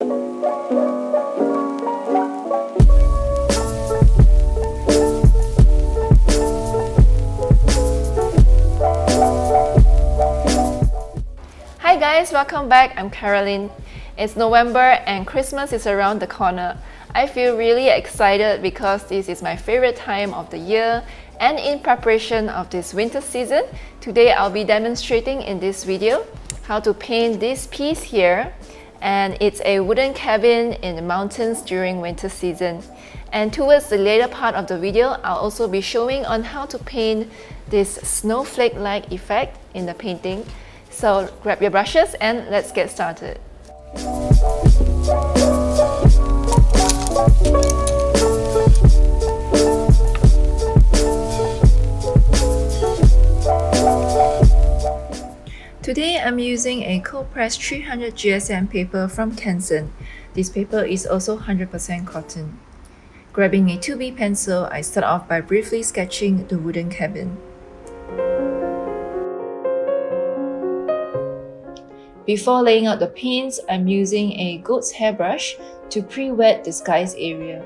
Hi guys, welcome back. I'm Caroline. It's November and Christmas is around the corner. I feel really excited because this is my favorite time of the year, and in preparation of this winter season, today I'll be demonstrating in this video how to paint this piece here, and it's a wooden cabin in the mountains during winter season. And towards the later part of the video, I'll also be showing on how to paint this snowflake-like effect in the painting. So grab your brushes and let's get started. Today I'm using a cold pressed 300 GSM paper from Canson. This paper is also 100% cotton. Grabbing a 2B pencil, I start off by briefly sketching the wooden cabin. Before laying out the paints, I'm using a goat's hair brush to pre-wet the skies area.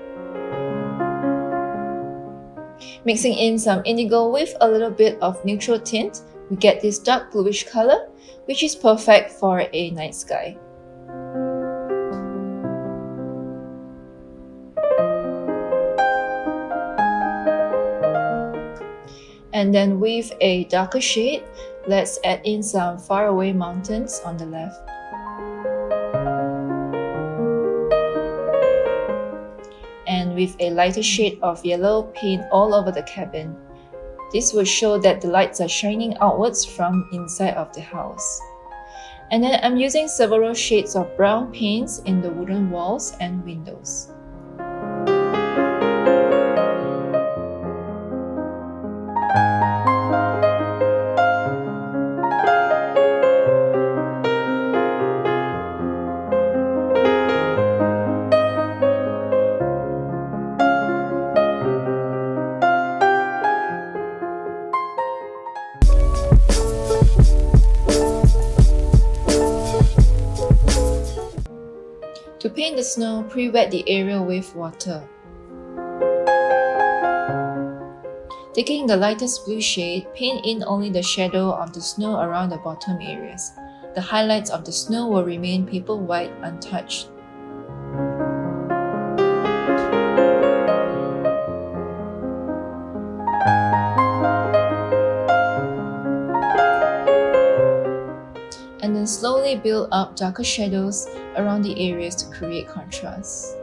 Mixing in some indigo with a little bit of neutral tint, we get this dark bluish color, which is perfect for a night sky. And then with a darker shade, let's add in some faraway mountains on the left. And with a lighter shade of yellow, paint all over the cabin. This will show that the lights are shining outwards from inside of the house. And then I'm using several shades of brown paints in the wooden walls and windows. To paint the snow, pre-wet the area with water. Taking the lightest blue shade, paint in only the shadow of the snow around the bottom areas. The highlights of the snow will remain paper white untouched. And then slowly build up darker shadows around the areas to create contrast.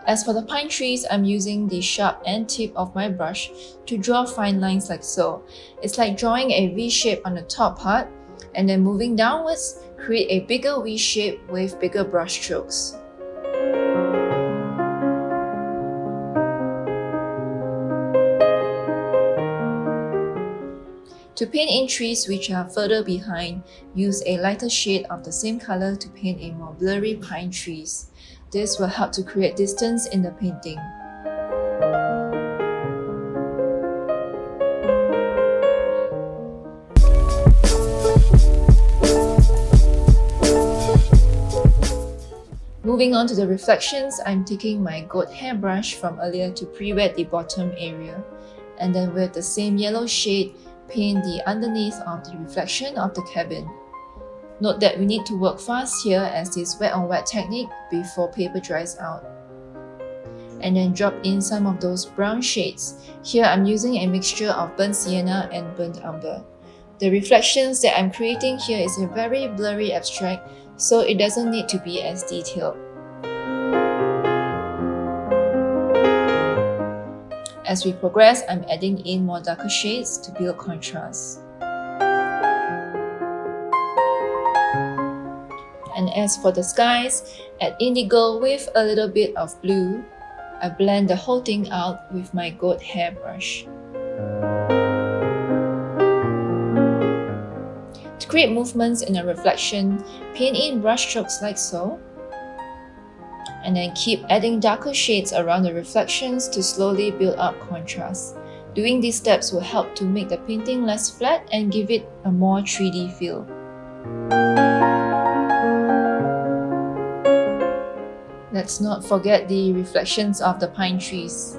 As for the pine trees, I'm using the sharp end tip of my brush to draw fine lines like so. It's like drawing a V shape on the top part and then moving downwards, create a bigger V shape with bigger brush strokes. To paint in trees which are further behind, use a lighter shade of the same color to paint a more blurry pine trees. This will help to create distance in the painting. Moving on to the reflections, I'm taking my goat hair brush from earlier to pre-wet the bottom area. And then with the same yellow shade, paint the underneath of the reflection of the cabin. Note that we need to work fast here as this wet on wet technique before paper dries out. And then drop in some of those brown shades. Here I'm using a mixture of burnt sienna and burnt umber. The reflections that I'm creating here is a very blurry abstract, so it doesn't need to be as detailed. As we progress, I'm adding in more darker shades to build contrast. And as for the skies, add indigo with a little bit of blue. I blend the whole thing out with my goat hair brush. To create movements in a reflection, paint in brush strokes like so. And then keep adding darker shades around the reflections to slowly build up contrast. Doing these steps will help to make the painting less flat and give it a more 3D feel. let's not forget the reflections of the pine trees.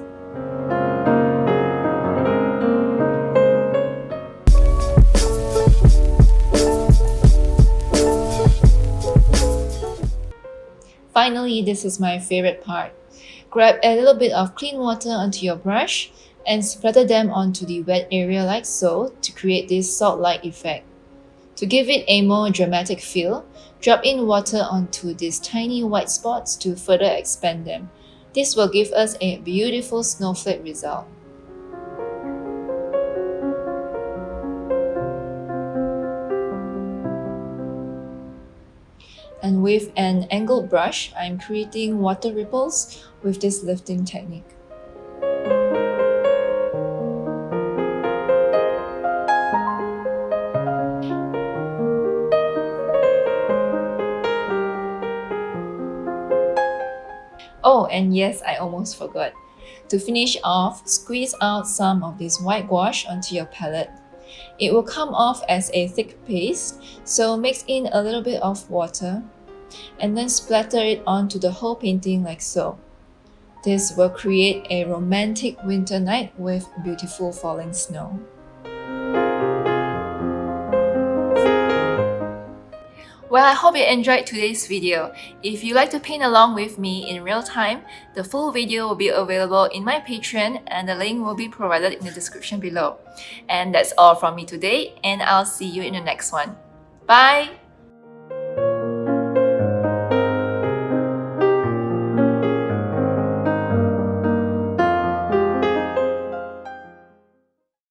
Finally, this is my favorite part. Grab a little bit of clean water onto your brush and splatter them onto the wet area like so to create this salt-like effect. To give it a more dramatic feel, drop in water onto these tiny white spots to further expand them. This will give us a beautiful snowflake result. And with an angled brush, I'm creating water ripples with this lifting technique. Oh, and yes, I almost forgot. To finish off, squeeze out some of this white gouache onto your palette. It will come off as a thick paste, so mix in a little bit of water and then splatter it onto the whole painting like so. This will create a romantic winter night with beautiful falling snow. Well, I hope you enjoyed today's video. If you'd like to paint along with me in real time, the full video will be available in my Patreon and the link will be provided in the description below. And that's all from me today, and I'll see you in the next one. Bye!